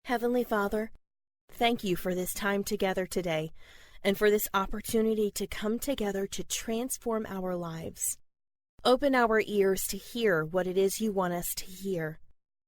Heavenly Father, thank you for this time together today and for this opportunity to come together to transform our lives. Open our ears to hear what it is you want us to hear.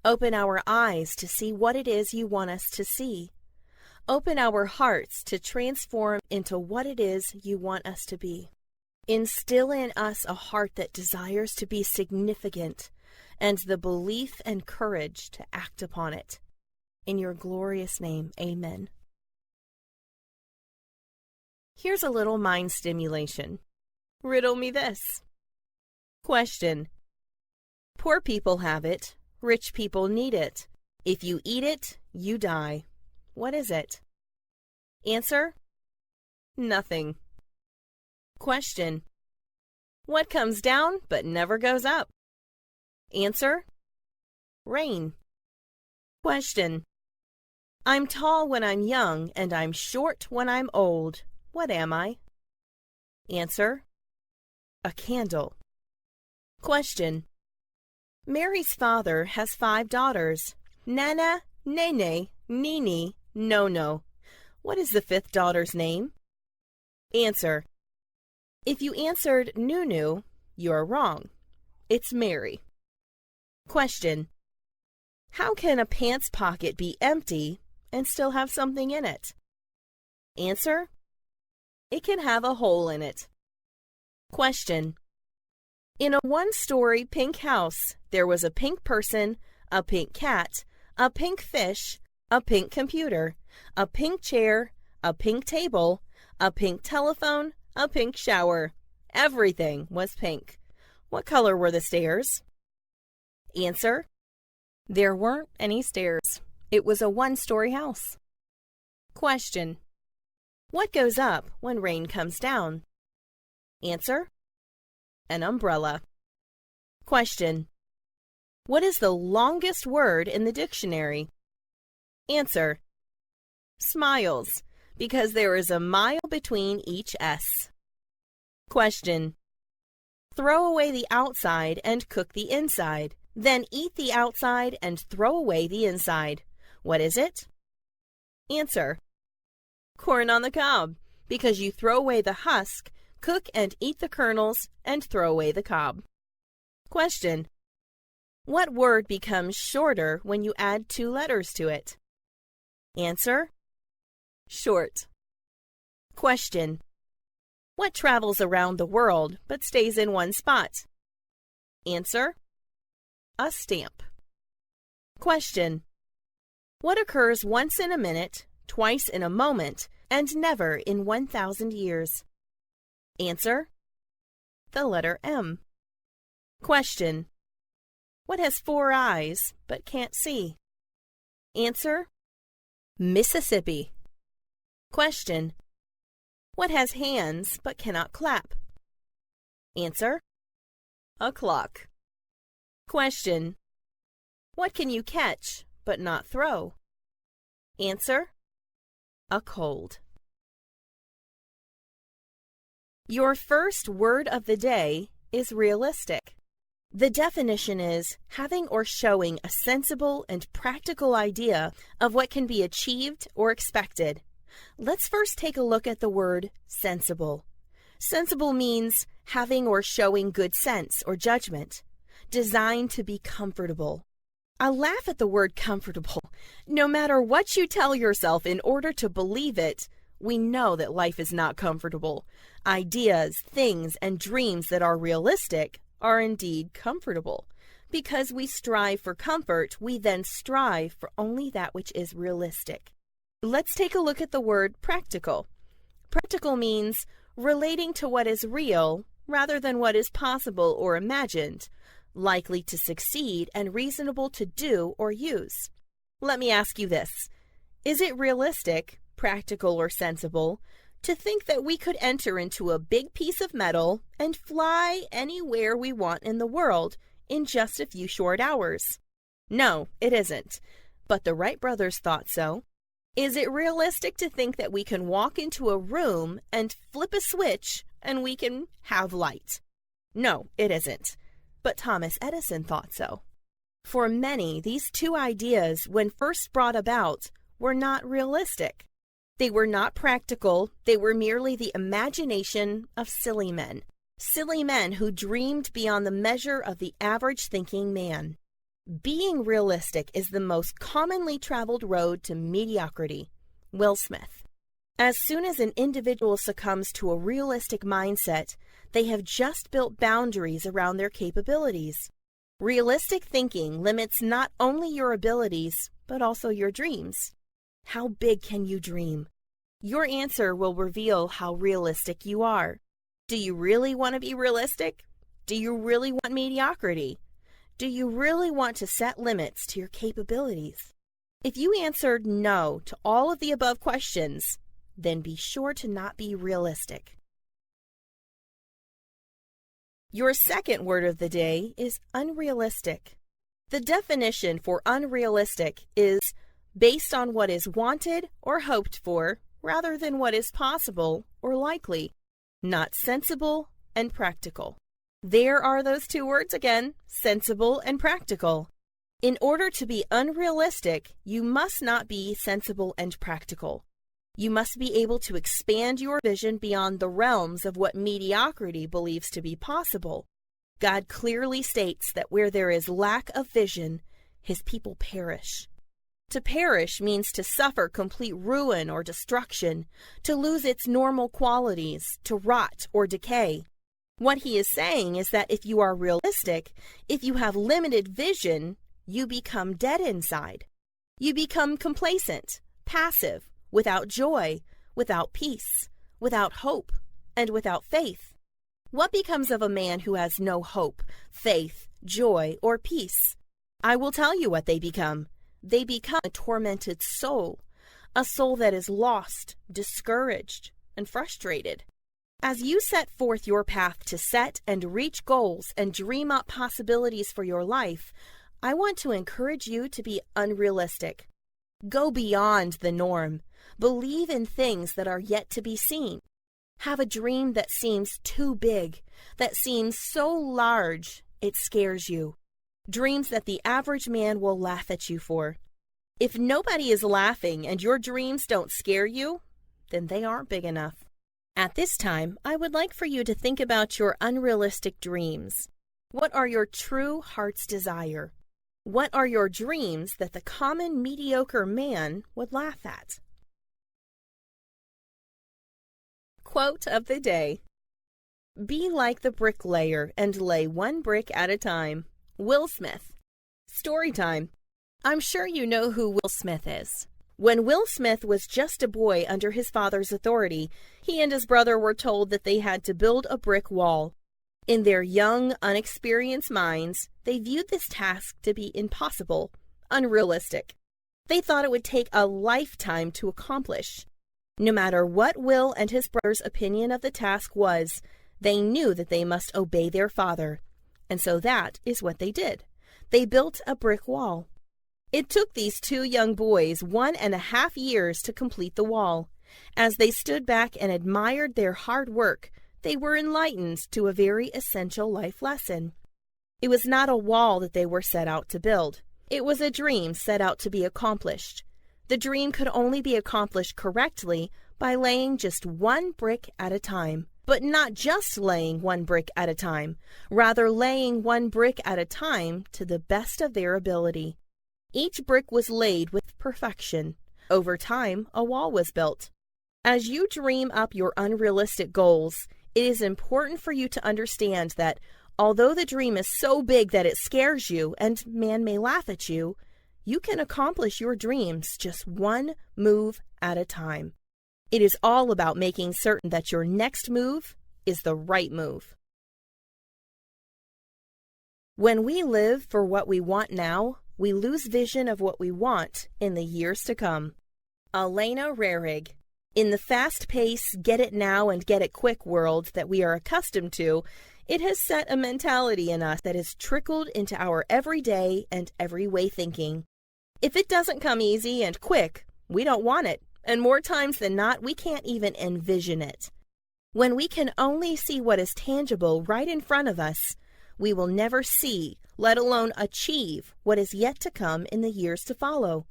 Open our eyes to see what it is you want us to see. Open our hearts to transform into what it is you want us to be. Instill in us a heart that desires to be significant and the belief and courage to act upon it. In your glorious name, amen. Here's a little mind stimulation. Riddle me this. Question. Poor people have it. Rich people need it. If you eat it, you die. What is it? Answer. Nothing. Question. What comes down but never goes up? Answer. Rain. Question. I'm tall when I'm young and I'm short when I'm old. What am I? Answer. A candle. Question. Mary's father has 5 daughters. Nana, Nene, Nini, Nono. What is the 5th daughter's name? Answer. If you answered Nunu, you're wrong. It's Mary. Question. How can a pants pocket be empty and still have something in it? Answer. It can have a hole in it. Question. In a 1-story pink house, there was a pink person, a pink cat, a pink fish, a pink computer, a pink chair, a pink table, a pink telephone, a pink shower. Everything was pink. What color were the stairs? Answer. There weren't any stairs. It was a 1-story house. Question. What goes up when rain comes down? Answer. An umbrella. Question. What is the longest word in the dictionary? Answer. Smiles, because there is a mile between each S. Question. Throw away the outside and cook the inside. Then eat the outside and throw away the inside. What is it? Answer. Corn on the cob, because you throw away the husk, cook and eat the kernels, and throw away the cob. Question. What word becomes shorter when you add 2 letters to it? Answer. Short. Question. What travels around the world but stays in one spot? Answer. A stamp. Question. What occurs once in a minute, twice in a moment, and never in 1,000 years? Answer. The letter M. Question. What has 4 eyes but can't see? Answer. Mississippi. Question. What has hands but cannot clap? Answer. A clock. Question. What can you catch but not throw? Answer. A cold. Your first word of the day is realistic. The definition is having or showing a sensible and practical idea of what can be achieved or expected. Let's first take a look at the word sensible. Sensible means having or showing good sense or judgment, designed to be comfortable. I laugh at the word comfortable. No matter what you tell yourself in order to believe it, we know that life is not comfortable. Ideas, things, and dreams that are realistic are indeed comfortable. Because we strive for comfort, we then strive for only that which is realistic. Let's take a look at the word practical. Practical means relating to what is real rather than what is possible or imagined, likely to succeed and reasonable to do or use. Let me ask you this. Is it realistic, practical, or sensible to think that we could enter into a big piece of metal and fly anywhere we want in the world in just a few short hours? No, it isn't. But the Wright brothers thought so. Is it realistic to think that we can walk into a room and flip a switch and we can have light? No, it isn't. But Thomas Edison thought so. For many, these two ideas, when first brought about, were not realistic. They were not practical. They were merely the imagination of silly men who dreamed beyond the measure of the average thinking man. Being realistic is the most commonly traveled road to mediocrity. Will Smith. As soon as an individual succumbs to a realistic mindset, they have just built boundaries around their capabilities. Realistic thinking limits not only your abilities, but also your dreams. How big can you dream? Your answer will reveal how realistic you are. Do you really want to be realistic? Do you really want mediocrity? Do you really want to set limits to your capabilities? If you answered no to all of the above questions, then be sure to not be realistic. Your second word of the day is unrealistic. The definition for unrealistic is based on what is wanted or hoped for rather than what is possible or likely, not sensible and practical. There are those two words again, sensible and practical. In order to be unrealistic, you must not be sensible and practical. You must be able to expand your vision beyond the realms of what mediocrity believes to be possible. God clearly states that where there is lack of vision, His people perish. To perish means to suffer complete ruin or destruction, to lose its normal qualities, to rot or decay. What He is saying is that if you are realistic, if you have limited vision, you become dead inside. You become complacent, passive, without joy, without peace, without hope, and without faith. What becomes of a man who has no hope, faith, joy, or peace? I will tell you what they become. They become a tormented soul, a soul that is lost, discouraged, and frustrated. As you set forth your path to set and reach goals and dream up possibilities for your life, I want to encourage you to be unrealistic. Go beyond the norm. Believe in things that are yet to be seen. Have a dream that seems too big, that seems so large it scares you. Dreams that the average man will laugh at you for. If nobody is laughing and your dreams don't scare you, then they aren't big enough. At this time, I would like for you to think about your unrealistic dreams. What are your true heart's desire? What are your dreams that the common mediocre man would laugh at? Quote of the day. Be like the bricklayer and lay one brick at a time. Will Smith. Story time. I'm sure you know who Will Smith is. When Will Smith was just a boy under his father's authority, he and his brother were told that they had to build a brick wall. In their young, unexperienced minds, they viewed this task to be impossible, unrealistic. They thought it would take a lifetime to accomplish. No matter what Will and his brother's opinion of the task was, they knew that they must obey their father. And so that is what they did. They built a brick wall. It took these two young boys 1.5 years to complete the wall. As they stood back and admired their hard work, they were enlightened to a very essential life lesson. It was not a wall that they were set out to build. It was a dream set out to be accomplished. The dream could only be accomplished correctly by laying just one brick at a time. But not just laying one brick at a time, rather laying one brick at a time to the best of their ability. Each brick was laid with perfection. Over time, a wall was built. As you dream up your unrealistic goals, it is important for you to understand that although the dream is so big that it scares you and man may laugh at you, you can accomplish your dreams just one move at a time. It is all about making certain that your next move is the right move. When we live for what we want now, we lose vision of what we want in the years to come. Elena Rahrig. In the fast-paced, get-it-now and get-it-quick world that we are accustomed to, it has set a mentality in us that has trickled into our everyday and every-way thinking. If it doesn't come easy and quick, we don't want it. And more times than not, we can't even envision it. When we can only see what is tangible right in front of us, we will never see, let alone achieve what is yet to come in the years to follow.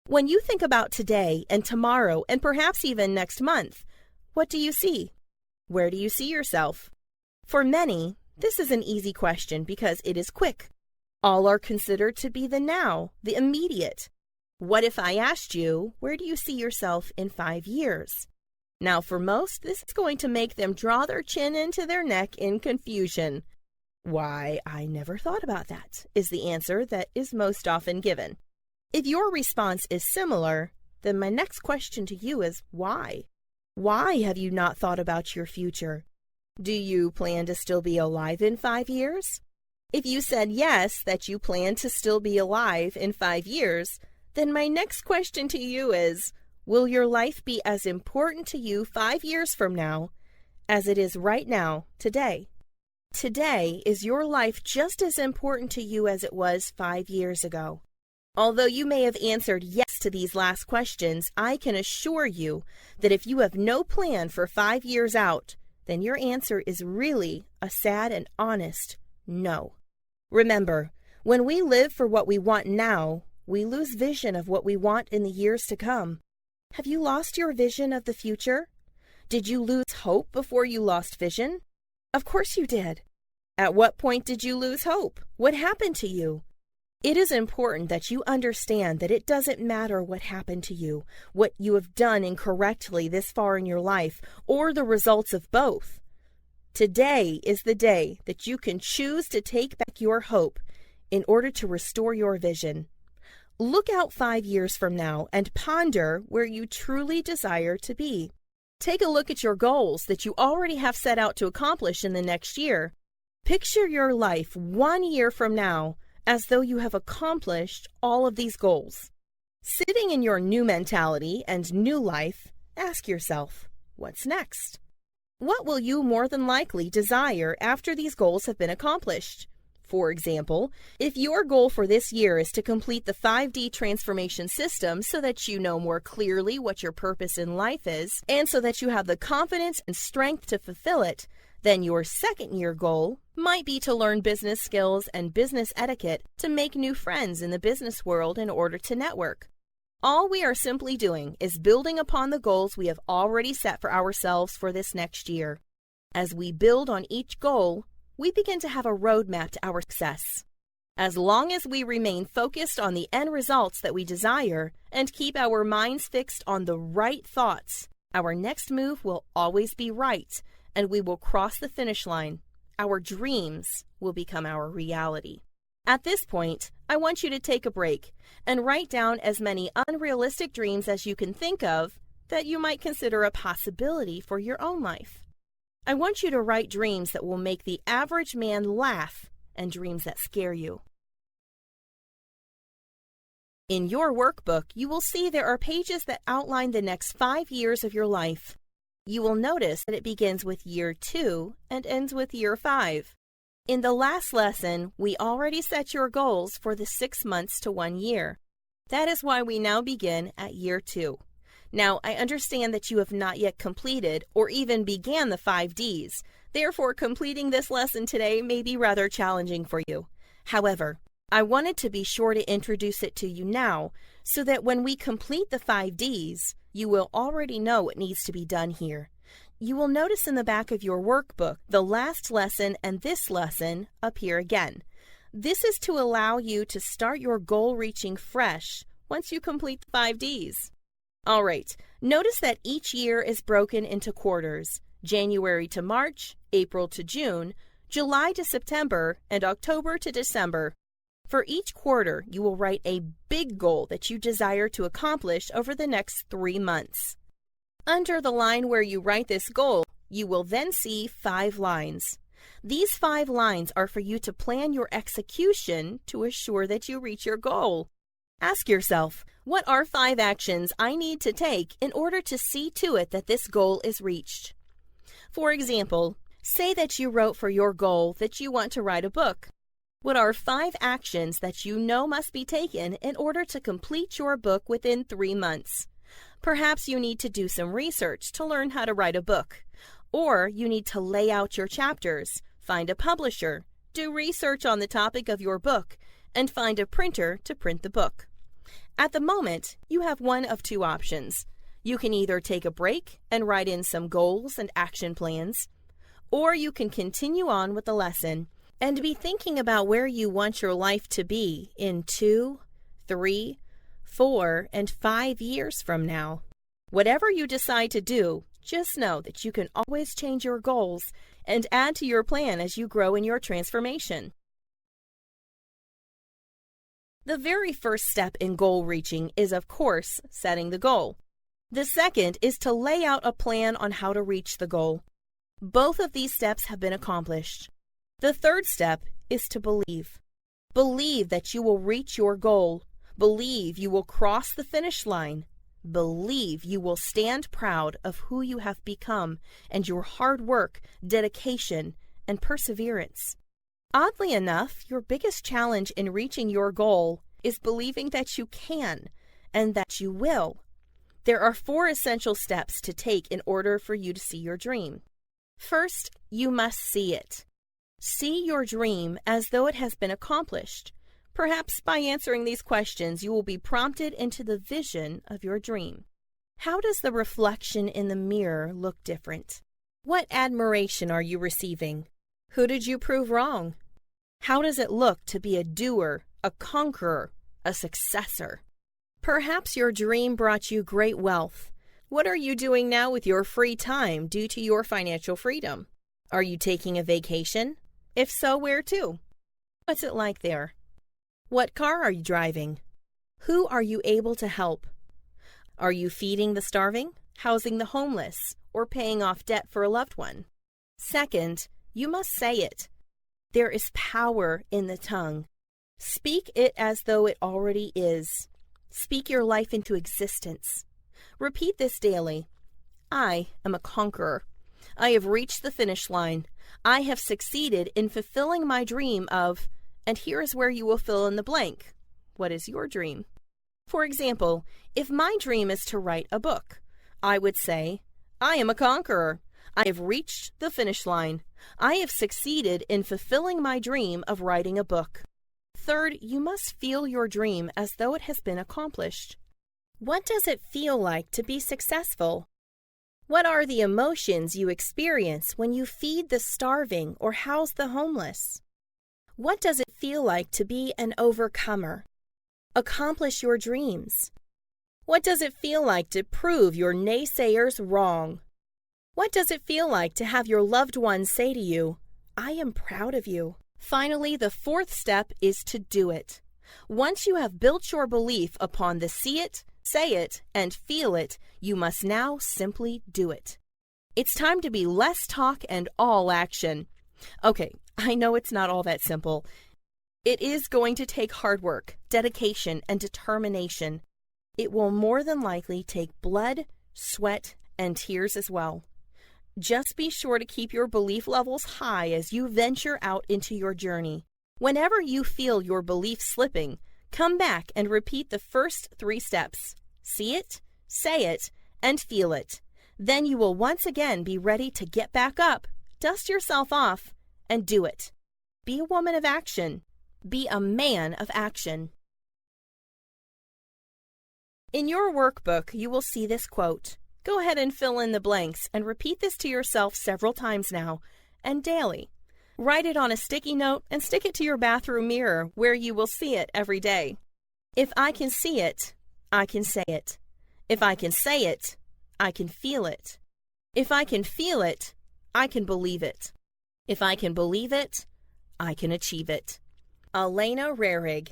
When you think about today and tomorrow and perhaps even next month, what do you see? Where do you see yourself? For many, this is an easy question because it is quick. All are considered to be the now, the immediate. What if I asked you, where do you see yourself in 5 years? Now, for most, this is going to make them draw their chin into their neck in confusion. Why, I never thought about that, is the answer that is most often given. If your response is similar, then my next question to you is why? Why have you not thought about your future? Do you plan to still be alive in 5 years? If you said yes, that you plan to still be alive in 5 years, then my next question to you is, will your life be as important to you 5 years from now as it is right now, today? Today, is your life just as important to you as it was 5 years ago? Although you may have answered yes to these last questions, I can assure you that if you have no plan for 5 years out, then your answer is really a sad and honest no. Remember, when we live for what we want now, we lose vision of what we want in the years to come. Have you lost your vision of the future? Did you lose hope before you lost vision? Of course you did. At what point did you lose hope? What happened to you? It is important that you understand that it doesn't matter what happened to you, what you have done incorrectly this far in your life, or the results of both. Today is the day that you can choose to take back your hope in order to restore your vision. Look out 5 years from now and ponder where you truly desire to be. Take a look at your goals that you already have set out to accomplish in the next year. Picture your life 1 year from now as though you have accomplished all of these goals. Sitting in your new mentality and new life, ask yourself, what's next? What will you more than likely desire after these goals have been accomplished? For example, if your goal for this year is to complete the 5D transformation system so that you know more clearly what your purpose in life is, and so that you have the confidence and strength to fulfill it, then your second year goal might be to learn business skills and business etiquette to make new friends in the business world in order to network. All we are simply doing is building upon the goals we have already set for ourselves for this next year. As we build on each goal, we begin to have a roadmap to our success. As long as we remain focused on the end results that we desire and keep our minds fixed on the right thoughts, our next move will always be right, and we will cross the finish line. Our dreams will become our reality. At this point, I want you to take a break and write down as many unrealistic dreams as you can think of that you might consider a possibility for your own life. I want you to write dreams that will make the average man laugh and dreams that scare you. In your workbook, you will see there are pages that outline the next 5 years of your life. You will notice that it begins with year 2 and ends with year 5. In the last lesson, we already set your goals for the 6 months to 1 year. That is why we now begin at year 2. Now, I understand that you have not yet completed or even began the 5 Ds. Therefore, completing this lesson today may be rather challenging for you. However, I wanted to be sure to introduce it to you now so that when we complete the 5 Ds, you will already know what needs to be done here. You will notice in the back of your workbook, the last lesson and this lesson appear again. This is to allow you to start your goal reaching fresh once you complete the 5 Ds. All right, notice that each year is broken into quarters: January to March, April to June, July to September, and October to December. For each quarter, you will write a big goal that you desire to accomplish over the next 3 months. Under the line where you write this goal, you will then see 5 lines. These 5 lines are for you to plan your execution to assure that you reach your goal. Ask yourself, what are 5 actions I need to take in order to see to it that this goal is reached? For example, say that you wrote for your goal that you want to write a book. What are 5 actions that you know must be taken in order to complete your book within 3 months? Perhaps you need to do some research to learn how to write a book, or you need to lay out your chapters, find a publisher, Do research on the topic of your book and find a printer to print the book. At the moment, you have one of two options. You can either take a break and write in some goals and action plans, or you can continue on with the lesson and be thinking about where you want your life to be in 2, 3, 4, and 5 years from now. Whatever you decide to do, just know that you can always change your goals and add to your plan as you grow in your transformation. The very first step in goal reaching is, of course, setting the goal. The second is to lay out a plan on how to reach the goal. Both of these steps have been accomplished. The third step is to believe. Believe that you will reach your goal. Believe you will cross the finish line. Believe you will stand proud of who you have become and your hard work, dedication, and perseverance. Oddly enough, your biggest challenge in reaching your goal is believing that you can and that you will. There are 4 essential steps to take in order for you to see your dream. First, you must see it. See your dream as though it has been accomplished. Perhaps by answering these questions, you will be prompted into the vision of your dream. How does the reflection in the mirror look different? What admiration are you receiving? Who did you prove wrong? How does it look to be a doer, a conqueror, a successor? Perhaps your dream brought you great wealth. What are you doing now with your free time due to your financial freedom? Are you taking a vacation? If so, where to? What's it like there? What car are you driving? Who are you able to help? Are you feeding the starving, housing the homeless, or paying off debt for a loved one? Second, you must say it. There is power in the tongue. Speak it as though it already is. Speak your life into existence. Repeat this daily. I am a conqueror. I have reached the finish line. I have succeeded in fulfilling my dream of, and here is where you will fill in the blank. What is your dream? For example, if my dream is to write a book, I would say, I am a conqueror. I have reached the finish line. I have succeeded in fulfilling my dream of writing a book. Third, you must feel your dream as though it has been accomplished. What does it feel like to be successful? What are the emotions you experience when you feed the starving or house the homeless? What does it feel like to be an overcomer? Accomplish your dreams. What does it feel like to prove your naysayers wrong? What does it feel like to have your loved ones say to you, I am proud of you? Finally, the 4th step is to do it. Once you have built your belief upon the see it, say it, and feel it, you must now simply do it. It's time to be less talk and all action. Okay, I know it's not all that simple. It is going to take hard work, dedication, and determination. It will more than likely take blood, sweat, and tears as well. Just be sure to keep your belief levels high as you venture out into your journey. Whenever you feel your belief slipping, come back and repeat the first 3 steps. See it, say it, and feel it. Then you will once again be ready to get back up, dust yourself off, and do it. Be a woman of action. Be a man of action. In your workbook, you will see this quote. Go ahead and fill in the blanks and repeat this to yourself several times now and daily. Write it on a sticky note and stick it to your bathroom mirror where you will see it every day. If I can see it, I can say it. If I can say it, I can feel it. If I can feel it, I can believe it. If I can believe it, I can achieve it. Elena Rahrig.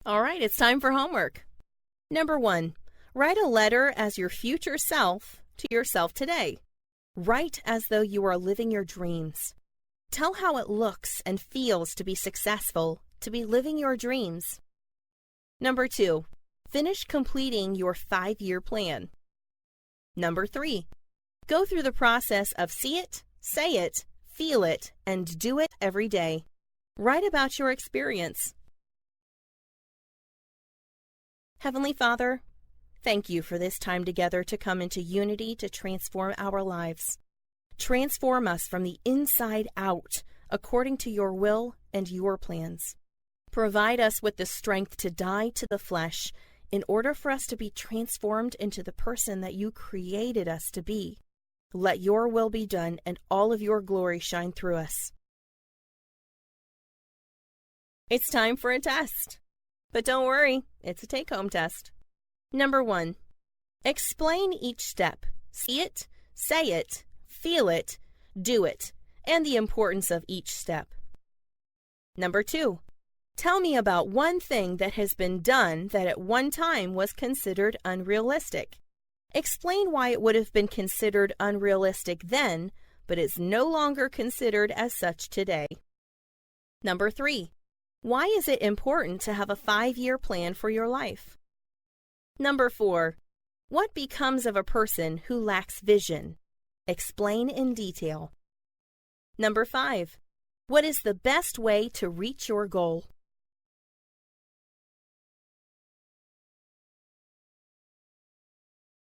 All right, it's time for homework. Number 1. Write a letter as your future self to yourself today. Write as though you are living your dreams. Tell how it looks and feels to be successful, to be living your dreams. Number 2. Finish completing your 5-year plan. Number 3. Go through the process of see it, say it, feel it, and do it every day. Write about your experience. Heavenly Father, thank you for this time together to come into unity to transform our lives. Transform us from the inside out, according to your will and your plans. Provide us with the strength to die to the flesh in order for us to be transformed into the person that you created us to be. Let your will be done and all of your glory shine through us. It's time for a test. But don't worry, it's a take-home test. Number 1. Explain each step. See it, say it, feel it, do it, and the importance of each step. Number 2. Tell me about one thing that has been done that at one time was considered unrealistic. Explain why it would have been considered unrealistic then, but is no longer considered as such today. Number 3. Why is it important to have a 5-year plan for your life? Number 4. What becomes of a person who lacks vision? Explain in detail. Number 5. What is the best way to reach your goal?